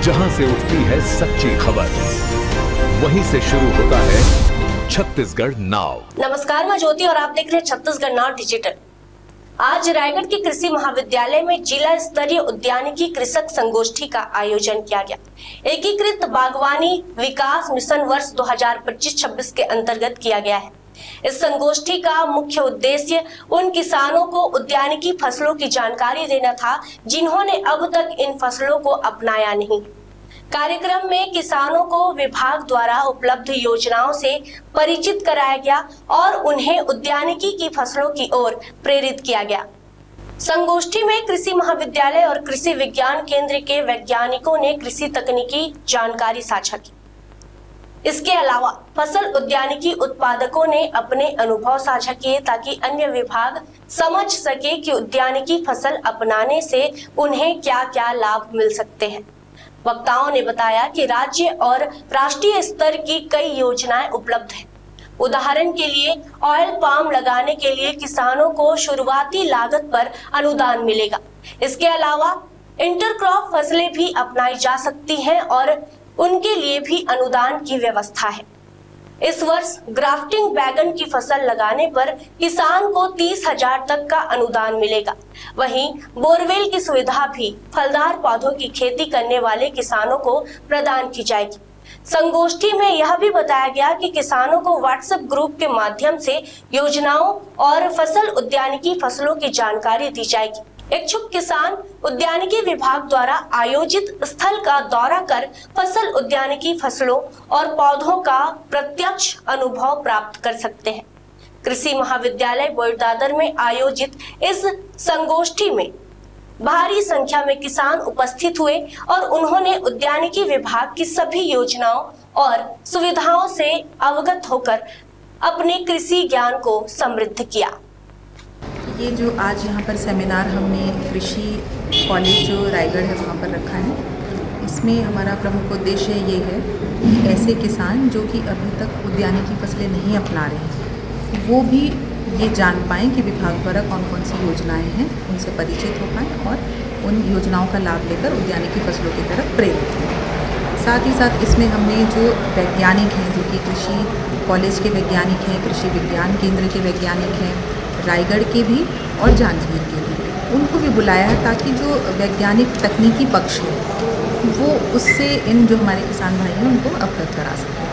जहां से उठती है सच्ची खबर, वहीं से शुरू होता है छत्तीसगढ़ नाव। नमस्कार, मैं ज्योति और आप देख रहे हैं छत्तीसगढ़ नाव डिजिटल। आज रायगढ़ के कृषि महाविद्यालय में जिला स्तरीय उद्यानिकी कृषक संगोष्ठी का आयोजन किया गया। एकीकृत बागवानी विकास मिशन वर्ष 2025-26 के अंतर्गत किया गया है। इस संगोष्ठी का मुख्य उद्देश्य उन किसानों को उद्यानिकी फसलों की जानकारी देना था जिन्होंने अब तक इन फसलों को अपनाया नहीं। कार्यक्रम में किसानों को विभाग द्वारा उपलब्ध योजनाओं से परिचित कराया गया और उन्हें उद्यानिकी की फसलों की ओर प्रेरित किया गया। संगोष्ठी में कृषि महाविद्यालय और कृषि विज्ञान केंद्र के वैज्ञानिकों ने कृषि तकनीकी जानकारी साझा की। इसके अलावा फसल उद्यानिकी उत्पादकों ने अपने अनुभव साझा किए ताकि अन्य विभाग समझ सके कि उद्यानिकी फसल अपनाने से उन्हें क्या-क्या लाभ मिल सकते हैं। वक्ताओं ने बताया कि राज्य और राष्ट्रीय स्तर की कई योजनाएं उपलब्ध हैं। उदाहरण के लिए ऑयल पाम लगाने के लिए किसानों को शुरुआती लागत पर अनुदान मिलेगा। इसके अलावा इंटरक्रॉप फसलें भी अपनाई जा सकती हैं और उनके लिए भी अनुदान की व्यवस्था है। इस वर्ष ग्राफ्टिंग बैगन की फसल लगाने पर किसान को 30,000 तक का अनुदान मिलेगा। वहीं बोरवेल की सुविधा भी फलदार पौधों की खेती करने वाले किसानों को प्रदान की जाएगी। संगोष्ठी में यह भी बताया गया कि किसानों को व्हाट्सएप ग्रुप के माध्यम से योजनाओं और फसल उद्यानिकी फसलों की जानकारी दी जाएगी। इच्छुक किसान उद्यानिकी विभाग द्वारा आयोजित स्थल का दौरा कर फसल उद्यानिकी फसलों और पौधों का प्रत्यक्ष अनुभव प्राप्त कर सकते हैं। कृषि महाविद्यालय बोईदादर में आयोजित इस संगोष्ठी में भारी संख्या में किसान उपस्थित हुए और उन्होंने उद्यानिकी विभाग की सभी योजनाओं और सुविधाओं से अवगत होकर अपने कृषि ज्ञान को समृद्ध किया। ये जो आज यहाँ पर सेमिनार हमने कृषि कॉलेज जो रायगढ़ है वहाँ पर रखा है, इसमें हमारा प्रमुख उद्देश्य ये है कि ऐसे किसान जो कि अभी तक उद्यानिकी फसलें नहीं अपना रहे हैं वो भी ये जान पाएँ कि विभाग द्वारा कौन कौन सी योजनाएं हैं, उनसे परिचित हो पाएँ और उन योजनाओं का लाभ लेकर उद्यानिकी फसलों की तरफ प्रेरित हों। साथ ही साथ इसमें हमने जो वैज्ञानिक हैं जो कि कृषि कॉलेज के वैज्ञानिक हैं, कृषि विज्ञान केंद्र के वैज्ञानिक हैं, रायगढ़ के भी और जांजगीर के भी, उनको भी बुलाया है ताकि जो वैज्ञानिक तकनीकी पक्ष है वो उससे इन जो हमारे किसान भाई हैं उनको अवगत करा सकें।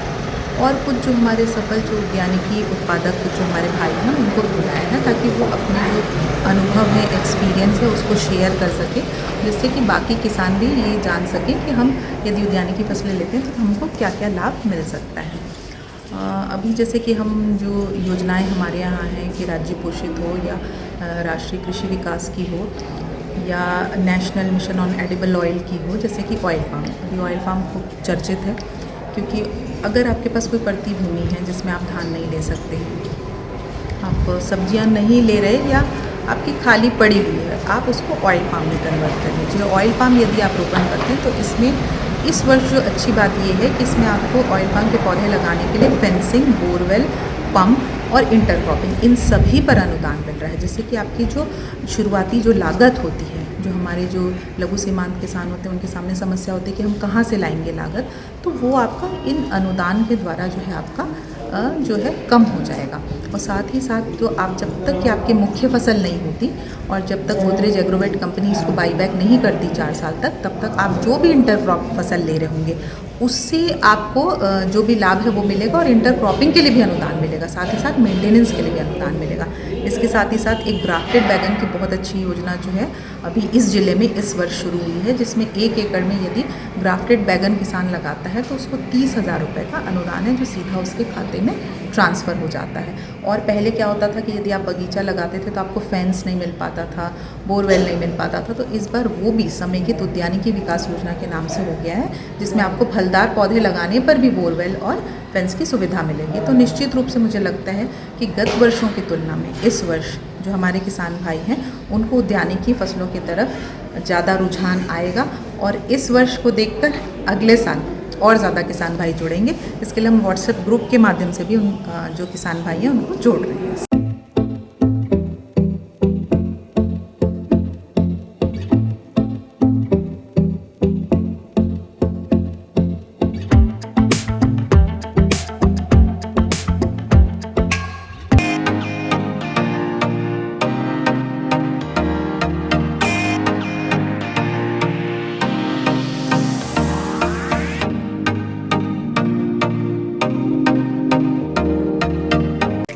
और कुछ जो हमारे सफल जो उद्यानिकी उत्पादक जो हमारे भाई हैं उनको भी बुलाया है ताकि वो अपने जो अनुभव है, एक्सपीरियंस है उसको शेयर कर सके, जिससे कि बाकी किसान भी ये जान सकें कि हम यदि उद्यानिकी फसलें लेते हैं तो हमको क्या क्या लाभ मिल सकता है। अभी जैसे कि हम जो योजनाएं हमारे यहाँ हैं कि राज्य पोषित हो या राष्ट्रीय कृषि विकास की हो या national mission on edible oil की हो, जैसे कि ऑयल पाम। अभी ऑयल पाम खूब चर्चित है क्योंकि अगर आपके पास कोई पड़ती भूमि है जिसमें आप धान नहीं ले सकते हैं, आप सब्जियां नहीं ले रहे या आपकी खाली पड़ी हुई है, आप उसको ऑयल पाम में कन्वर्ट कर लीजिए। ऑयल पाम यदि आप रोपण करते हैं तो इसमें इस वर्ष जो अच्छी बात ये है कि इसमें आपको ऑयल पाम के पौधे लगाने के लिए फेंसिंग, बोरवेल, पंप और इंटरक्रॉपिंग इन सभी पर अनुदान मिल रहा है, जिससे कि आपकी जो शुरुआती जो लागत होती है, जो हमारे जो लघु सीमांत किसान होते हैं उनके सामने समस्या होती है कि हम कहाँ से लाएंगे लागत, तो वो आपका इन अनुदान के द्वारा जो है आपका जो है कम हो जाएगा। और साथ ही साथ जो आप जब तक कि आपकी मुख्य फसल नहीं होती और जब तक गोदरेज एग्रोवेट कंपनी इसको बाईबैक नहीं करती 4 साल तक, तब तक आप जो भी इंटरक्रॉप फसल ले रहे होंगे उससे आपको जो भी लाभ है वो मिलेगा और इंटरक्रॉपिंग के लिए भी अनुदान मिलेगा, साथ ही साथ मेंटेनेंस के लिए भी अनुदान मिलेगा। इसके साथ ही साथ एक ग्राफ्टेड बैगन की बहुत अच्छी योजना जो है अभी इस ज़िले में इस वर्ष शुरू हुई है, जिसमें 1 एकड़ में यदि ग्राफ्टेड बैगन किसान लगाता है तो उसको 30,000 रुपये का अनुदान है जो सीधा उसके खाते में ट्रांसफ़र हो जाता है। और पहले क्या होता था कि यदि आप बगीचा लगाते थे तो आपको फेंस नहीं मिल पाता था, बोरवेल नहीं मिल पाता था, तो इस बार वो भी समेकित उद्यानिकी विकास योजना के नाम से हो गया है, जिसमें आपको फलदार पौधे लगाने पर भी बोरवेल और फेंस की सुविधा मिलेगी। तो निश्चित रूप से मुझे लगता है कि गत वर्षों की तुलना में इस वर्ष जो हमारे किसान भाई हैं उनको उद्यानिकी फसलों की तरफ ज़्यादा रुझान आएगा और इस वर्ष को देखकर अगले साल और ज़्यादा किसान भाई जुड़ेंगे। इसके लिए हम व्हाट्सएप ग्रुप के माध्यम से भी उन जो किसान भाई हैं उनको जोड़ रहे हैं।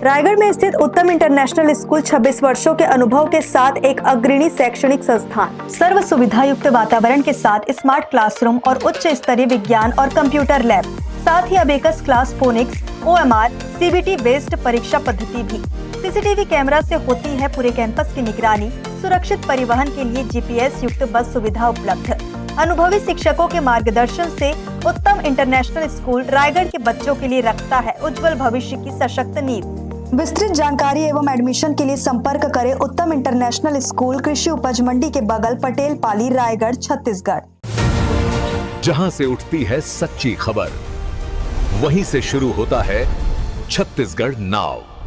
रायगढ़ में स्थित उत्तम इंटरनेशनल स्कूल 26 वर्षों के अनुभव के साथ एक अग्रणी शैक्षणिक संस्थान, सर्व सुविधा युक्त वातावरण के साथ स्मार्ट क्लासरूम और उच्च स्तरीय विज्ञान और कंप्यूटर लैब, साथ ही abacus class, phonics, OMR, CBT based परीक्षा पद्धति भी। CCTV कैमरा से होती है पूरे कैंपस की निगरानी। सुरक्षित परिवहन के लिए GPS युक्त बस सुविधा उपलब्ध। अनुभवी शिक्षकों के मार्गदर्शन से उत्तम इंटरनेशनल स्कूल रायगढ़ के बच्चों के लिए रखता है उज्जवल भविष्य की सशक्त नींव। विस्तृत जानकारी एवं एडमिशन के लिए संपर्क करें उत्तम इंटरनेशनल स्कूल, कृषि उपज मंडी के बगल, पटेल पाली, रायगढ़, छत्तीसगढ़। जहां से उठती है सच्ची खबर, वहीं से शुरू होता है छत्तीसगढ़ नाव।